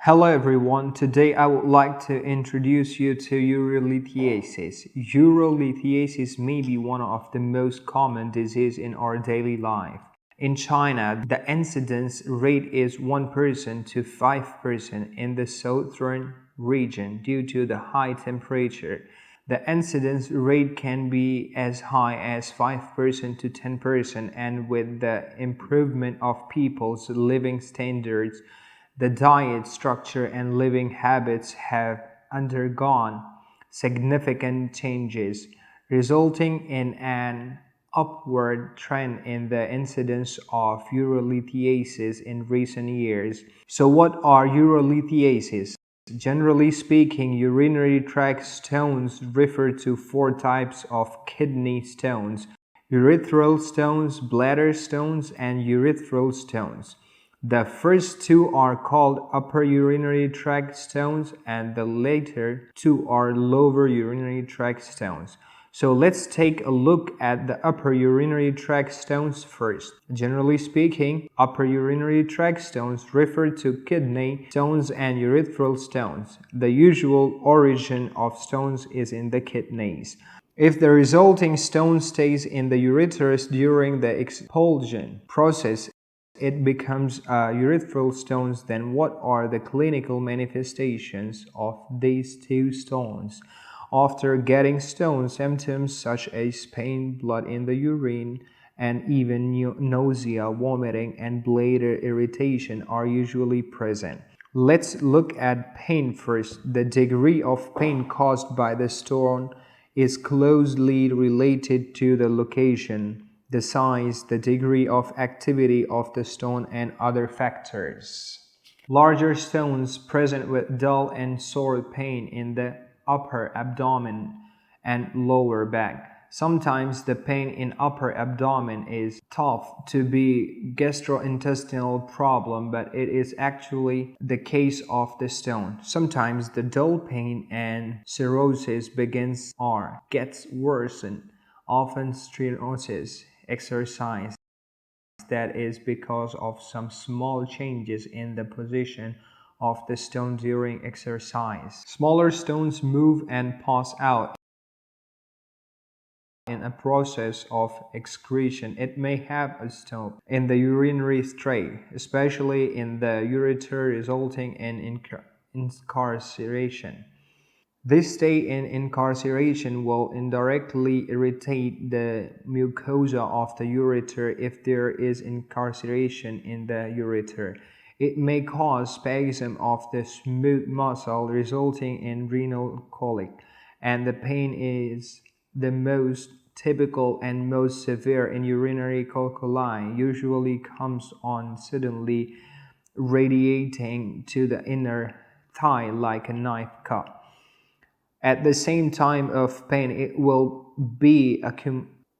Hello everyone, today I would like to introduce you to urolithiasis. Urolithiasis may be one of the most common diseases in our daily life. In China, the incidence rate is 1% to 5% in the southern region due to the high temperature. The incidence rate can be as high as 5% to 10%, and with the improvement of people's living standards, the diet structure and living habits have undergone significant changes, resulting in an upward trend in the incidence of urolithiasis in recent years. So, what are urolithiasis? Generally speaking, urinary tract stones refer to four types of kidney stones: urethral stones, bladder stones, and urethral stones. The first two are called upper urinary tract stones, and the later two are lower urinary tract stones. So let's take a look at the upper urinary tract stones first. Generally speaking, upper urinary tract stones refer to kidney stones and urethral stones. The usual origin of stones is in the kidneys. If the resulting stone stays in the ureterus during the expulsion process, it becomes urethral stones. Then what are the clinical manifestations of these two stones? After getting stone, symptoms such as pain, blood in the urine, and even nausea, vomiting, and bladder irritation are usually present. Let's look at pain first. The degree of pain caused by the stone is closely related to the location, the size, the degree of activity of the stone, and other factors. Larger stones present with dull and sore pain in the upper abdomen and lower back. Sometimes the pain in upper abdomen is thought to be gastrointestinal problem, but it is actually the case of the stone. Sometimes the dull pain and cirrhosis begins or gets worsened, often stenosis, exercise, that is because of some small changes in the position of the stone during exercise. Smaller stones move and pass out in a process of excretion. It may have a stone in the urinary tract, especially in the ureter, resulting in incarceration. This state in incarceration will indirectly irritate the mucosa of the ureter. If there is incarceration in the ureter, it may cause spasm of the smooth muscle, resulting in renal colic, and the pain is the most typical and most severe in urinary calculi. Usually comes on suddenly, radiating to the inner thigh like a knife cut. At the same time of pain, it will be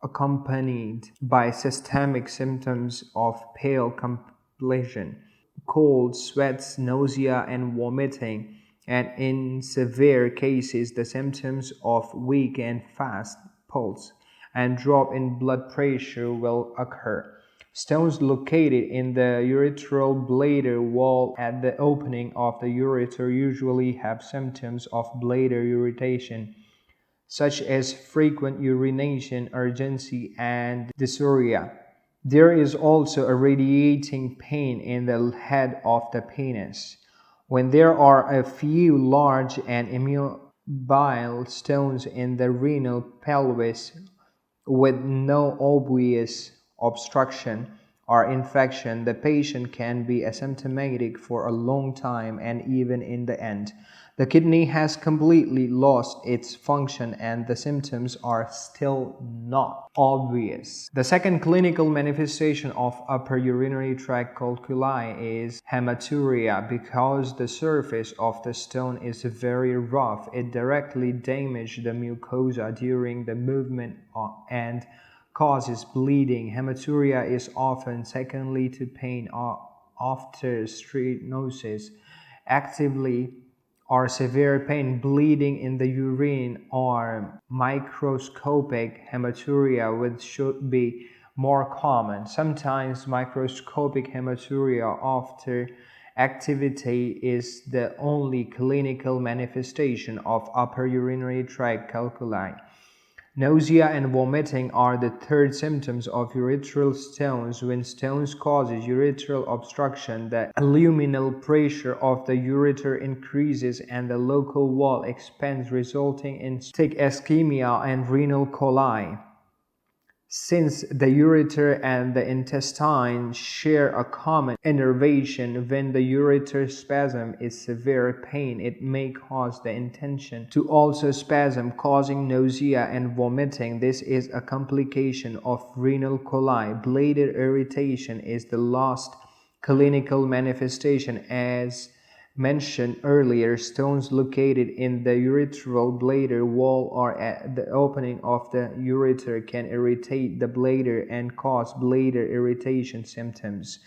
accompanied by systemic symptoms of pale complexion, cold, sweats, nausea, and vomiting, and in severe cases, the symptoms of weak and fast pulse and drop in blood pressure will occur. Stones located in the urethral bladder wall at the opening of the ureter usually have symptoms of bladder irritation, such as frequent urination, urgency, and dysuria. There is also a radiating pain in the head of the penis. When there are a few large and immobile stones in the renal pelvis with no obvious obstruction or infection, the patient can be asymptomatic for a long time, and even in the end, the kidney has completely lost its function and the symptoms are still not obvious. The second clinical manifestation of upper urinary tract calculi is hematuria. Because the surface of the stone is very rough, it directly damages the mucosa during the movement and causes bleeding. Hematuria is often secondary to pain after stenosis, actively or severe pain, bleeding in the urine, or microscopic hematuria, which should be more common. Sometimes microscopic hematuria after activity is the only clinical manifestation of upper urinary tract calculi. Nausea and vomiting are the third symptoms of urethral stones. When stones causes urethral obstruction, the luminal pressure of the ureter increases and the local wall expands, resulting in cystic ischemia and renal coli. Since the ureter and the intestine share a common innervation, when the ureter spasm is severe pain, it may cause the intestine to also spasm, causing nausea and vomiting. This is a complication of renal coli. Bladder irritation is the last clinical manifestation. As mentioned earlier, stones located in the urethral bladder wall or at the opening of the ureter can irritate the bladder and cause bladder irritation symptoms.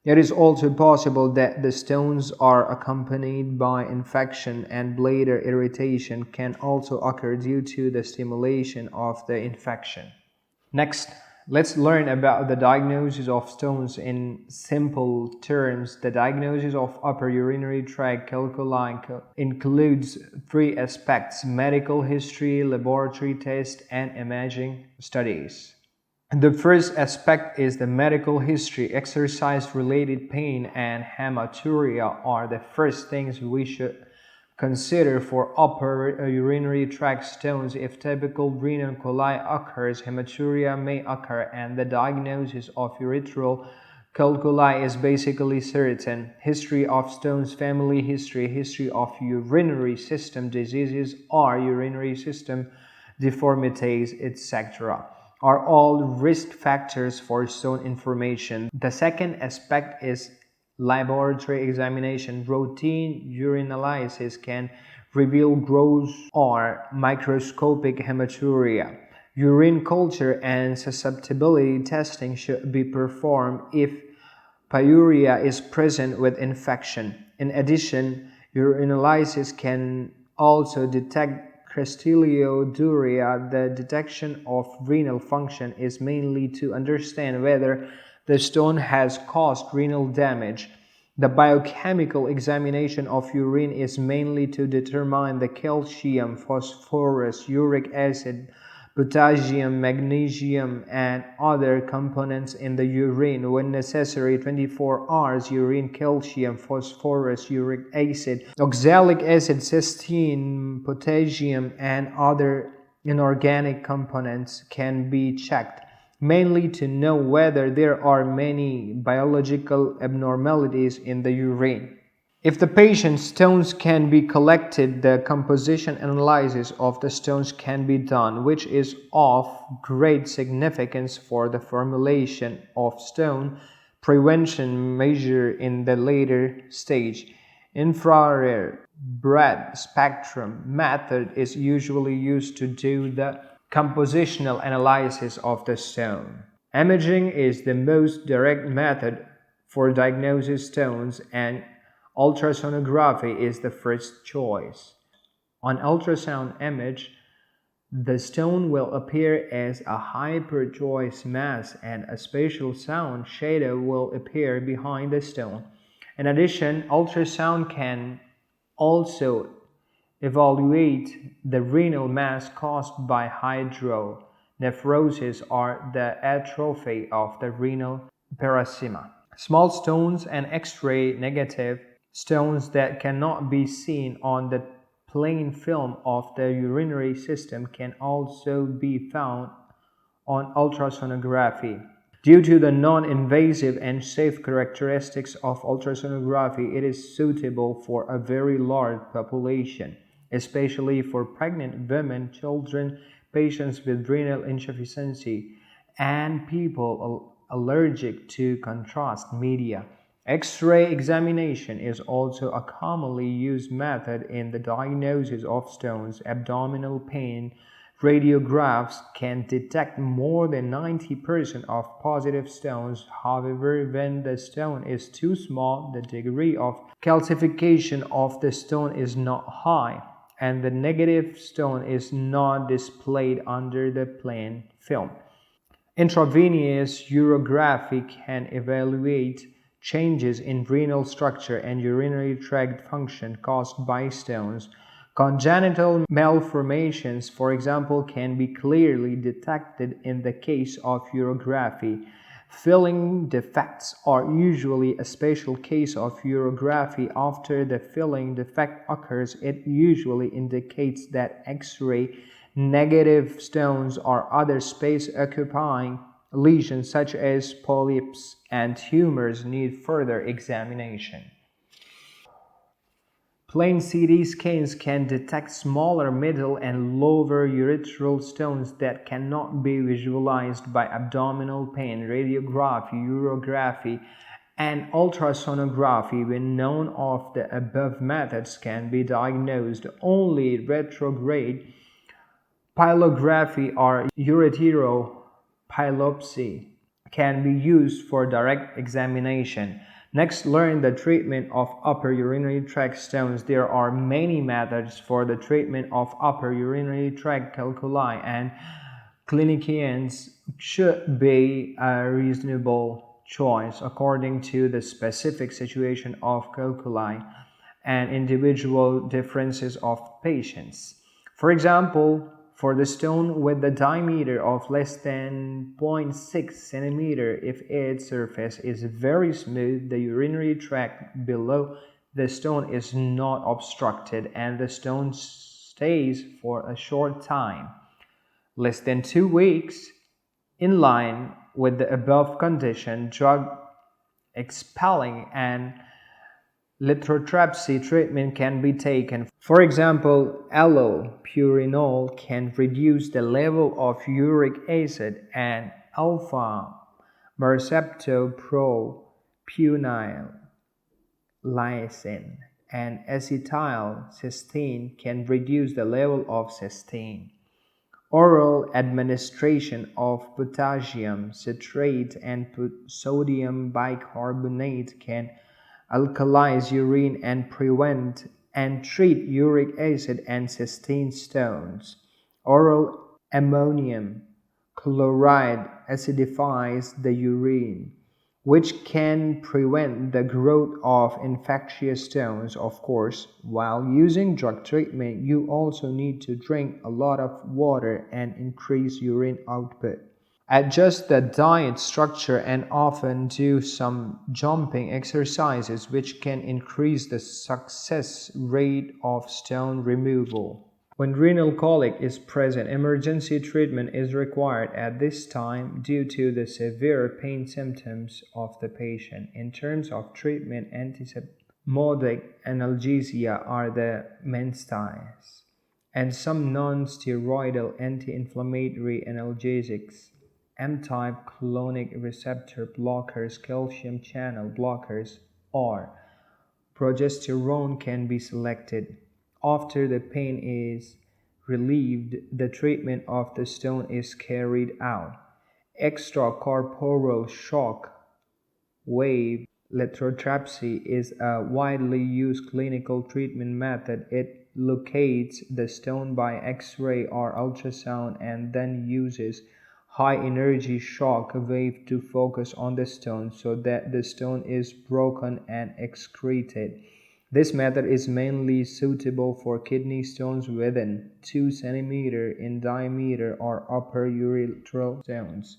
It is also possible that the stones are accompanied by infection, and bladder irritation can also occur due to the stimulation of the infection. Next, let's learn about the diagnosis of stones in simple terms. The diagnosis of upper urinary tract calculi includes three aspects: medical history, laboratory tests, and imaging studies. The first aspect is the medical history. Exercise-related pain and hematuria are the first things we should consider for upper urinary tract stones. If typical renal coli occurs, hematuria may occur, and the diagnosis of urethral calculi is basically certain. History of stones, family history, history of urinary system diseases or urinary system deformities, etc. are all risk factors for stone information. The second aspect is laboratory examination. Routine urinalysis can reveal gross or microscopic hematuria. Urine culture and susceptibility testing should be performed if pyuria is present with infection. In addition, urinalysis can also detect crystalloiduria. The detection of renal function is mainly to understand whether the stone has caused renal damage. The biochemical examination of urine is mainly to determine the calcium, phosphorus, uric acid, potassium, magnesium, and other components in the urine. When necessary, 24 hours urine calcium, phosphorus, uric acid, oxalic acid, cysteine, potassium, and other inorganic components can be checked, mainly to know whether there are many biological abnormalities in the urine. If the patient's stones can be collected, the composition analysis of the stones can be done, which is of great significance for the formulation of stone prevention measure in the later stage. Infrared broad spectrum method is usually used to do the compositional analysis of the stone. Imaging is the most direct method for diagnosing stones, and ultrasonography is the first choice. On ultrasound image, the stone will appear as a hyperjoyous mass, and a spatial sound shadow will appear behind the stone. In addition, ultrasound can also evaluate the renal mass caused by hydronephrosis or the atrophy of the renal parenchyma. Small stones and X-ray negative stones that cannot be seen on the plain film of the urinary system can also be found on ultrasonography. Due to the non-invasive and safe characteristics of ultrasonography, it is suitable for a very large population, especially for pregnant women, children, patients with renal insufficiency, and people allergic to contrast media. X-ray examination is also a commonly used method in the diagnosis of stones. Abdominal pain radiographs can detect more than 90% of positive stones. However, when the stone is too small, the degree of calcification of the stone is not high, and the negative stone is not displayed under the plain film. Intravenous urography can evaluate changes in renal structure and urinary tract function caused by stones. Congenital malformations, for example, can be clearly detected in the case of urography. Filling defects are usually a special case of urography. After the filling defect occurs, it usually indicates that X-ray negative stones or other space-occupying lesions such as polyps and tumors need further examination. Plain CT scans can detect smaller middle and lower urethral stones that cannot be visualized by abdominal pain, radiography, urography, and ultrasonography. When none of the above methods can be diagnosed, only retrograde pylography or ureteropylopsy can be used for direct examination. Next, learn the treatment of upper urinary tract stones. There are many methods for the treatment of upper urinary tract calculi, and clinicians should be a reasonable choice according to the specific situation of calculi and individual differences of patients. For example, for the stone with the diameter of less than 0.6 centimeter, if its surface is very smooth, the urinary tract below the stone is not obstructed and the stone stays for a short time, less than 2 weeks. In line with the above condition, drug expelling and lithotripsy treatment can be taken. For example, allopurinol can reduce the level of uric acid, and alpha-marceptopropynyl lysine and acetylcysteine can reduce the level of cysteine. Oral administration of potassium citrate and sodium bicarbonate can alkalize urine and prevent and treat uric acid and cysteine stones. Oral ammonium chloride acidifies the urine, which can prevent the growth of infectious stones. Of course, while using drug treatment, you also need to drink a lot of water and increase urine output. Adjust the diet structure and often do some jumping exercises which can increase the success rate of stone removal. When renal colic is present, emergency treatment is required at this time due to the severe pain symptoms of the patient. In terms of treatment, antispasmodic analgesia are the mainstays, and some non-steroidal anti-inflammatory analgesics, M-type clonic receptor blockers, calcium channel blockers, or progesterone can be selected. After the pain is relieved, the treatment of the stone is carried out. Extracorporeal shock wave lithotripsy is a widely used clinical treatment method. It locates the stone by X-ray or ultrasound and then uses high-energy shock wave to focus on the stone so that the stone is broken and excreted. This method is mainly suitable for kidney stones within 2 cm in diameter or upper urethral stones.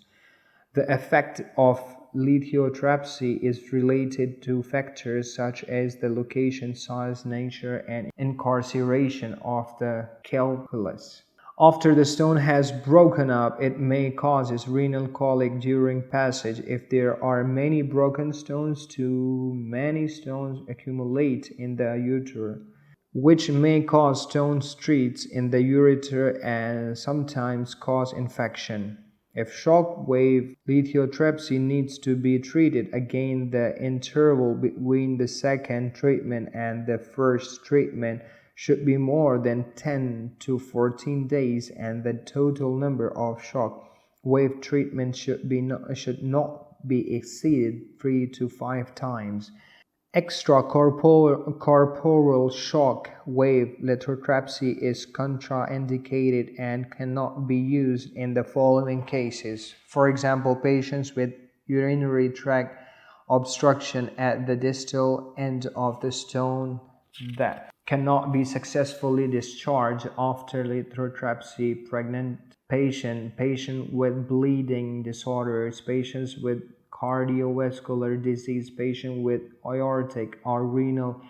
The effect of lithotripsy is related to factors such as the location, size, nature, and incarceration of the calculus. After the stone has broken up, it may cause renal colic during passage. If there are many broken stones, too many stones accumulate in the ureter, which may cause stone streaks in the ureter and sometimes cause infection. If shock wave lithotripsy needs to be treated again, the interval between the second treatment and the first treatment should be more than 10 to 14 days, and the total number of shock wave treatments should not be exceeded 3 to 5 times. Extracorporeal shock wave lithotripsy is contraindicated and cannot be used in the following cases. For example, patients with urinary tract obstruction at the distal end of the stone that cannot be successfully discharged after lithotripsy, pregnant patient with bleeding disorders, patients with cardiovascular disease, patient with aortic or renal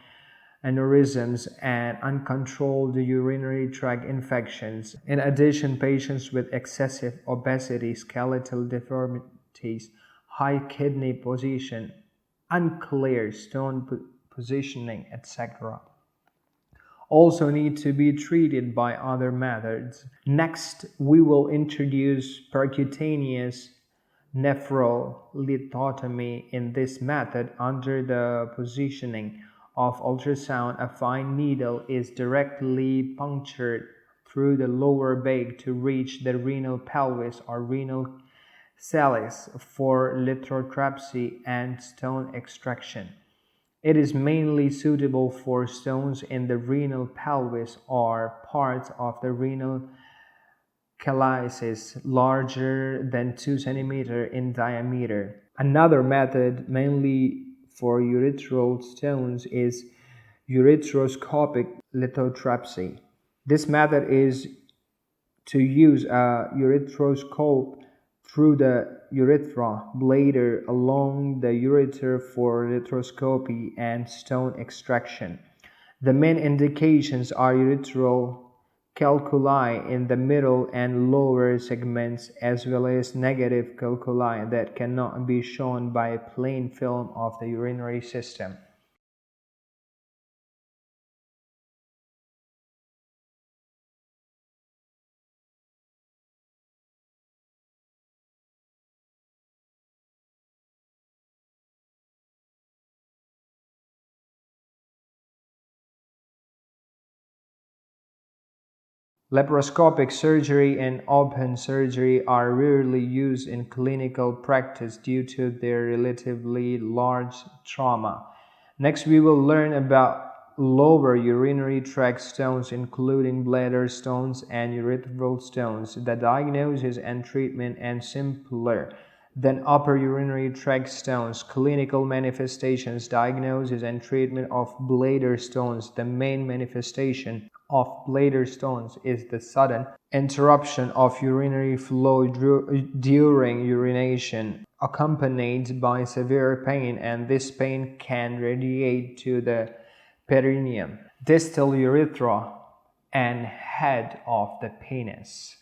aneurysms, and uncontrolled urinary tract infections. In addition, patients with excessive obesity, skeletal deformities, high kidney position, unclear stone positioning, etc. also need to be treated by other methods. Next, we will introduce percutaneous nephrolithotomy. In this method, under the positioning of ultrasound, a fine needle is directly punctured through the lower back to reach the renal pelvis or renal calyx for lithotripsy and stone extraction. It is mainly suitable for stones in the renal pelvis or parts of the renal calyces larger than 2 cm in diameter. Another method, mainly for urethral stones, is ureteroscopic lithotripsy. This method is to use a ureteroscope through the urethra bladder along the ureter for lithotripsy and stone extraction. The main indications are ureteral calculi in the middle and lower segments, as well as negative calculi that cannot be shown by a plain film of the urinary system. Laparoscopic surgery and open surgery are rarely used in clinical practice due to their relatively large trauma. Next, we will learn about lower urinary tract stones, including bladder stones and urethral stones. The diagnosis and treatment and simpler than upper urinary tract stones. Clinical manifestations, diagnosis and treatment of bladder stones. The main manifestation of bladder stones is the sudden interruption of urinary flow during urination, accompanied by severe pain, and this pain can radiate to the perineum, distal urethra, and head of the penis.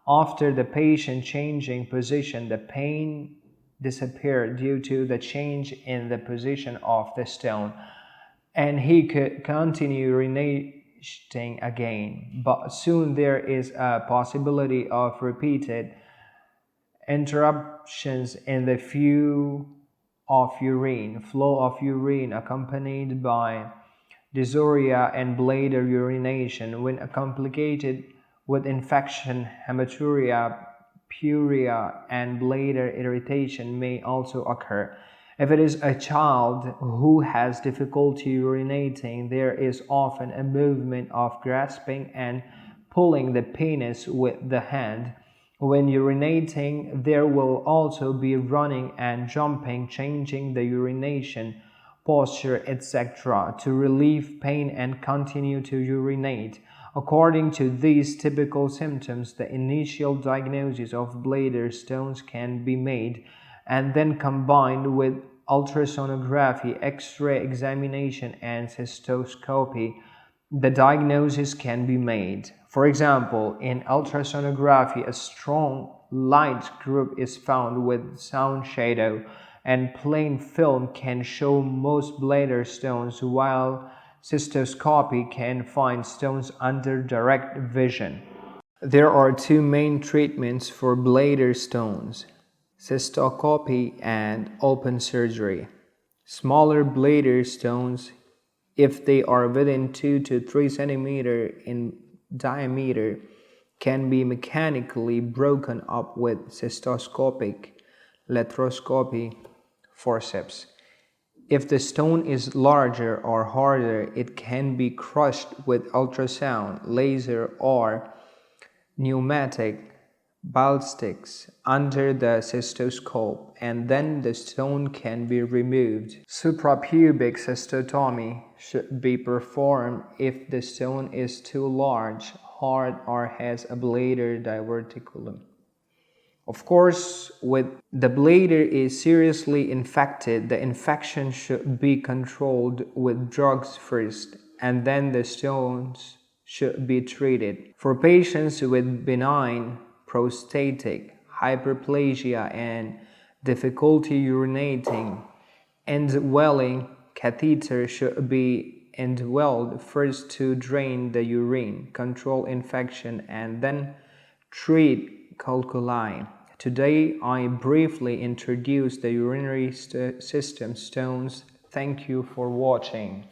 After the patient changing position, the pain disappeared due to the change in the position of the stone, and he could continue urinating again. But soon there is a possibility of repeated interruptions in the flow of urine accompanied by dysuria and bladder urination. When complicated with infection, hematuria, pyuria, and bladder irritation may also occur. If it is a child who has difficulty urinating, there is often a movement of grasping and pulling the penis with the hand. When urinating, there will also be running and jumping, changing the urination posture, etc., to relieve pain and continue to urinate. According to these typical symptoms, the initial diagnosis of bladder stones can be made, and then combined with ultrasonography, X-ray examination, and cystoscopy, the diagnosis can be made. For example, in ultrasonography, a strong light group is found with sound shadow, and plain film can show most bladder stones, while cystoscopy can find stones under direct vision. There are two main treatments for bladder stones: cystoscopy and open surgery. Smaller bladder stones, if they are within 2 to 3 cm in diameter, can be mechanically broken up with cystoscopic laparoscopy forceps. If the stone is larger or harder, it can be crushed with ultrasound, laser, or pneumatic ballistics under the cystoscope, and then the stone can be removed. Suprapubic cystotomy should be performed if the stone is too large, hard, or has a bladder diverticulum. Of course, when the bladder is seriously infected, the infection should be controlled with drugs first, and then the stones should be treated. For patients with benign prostatic hyperplasia and difficulty urinating, indwelling catheter should be indwelled first to drain the urine, control infection, and then treat calculi. Today, I briefly introduced the urinary system stones. Thank you for watching.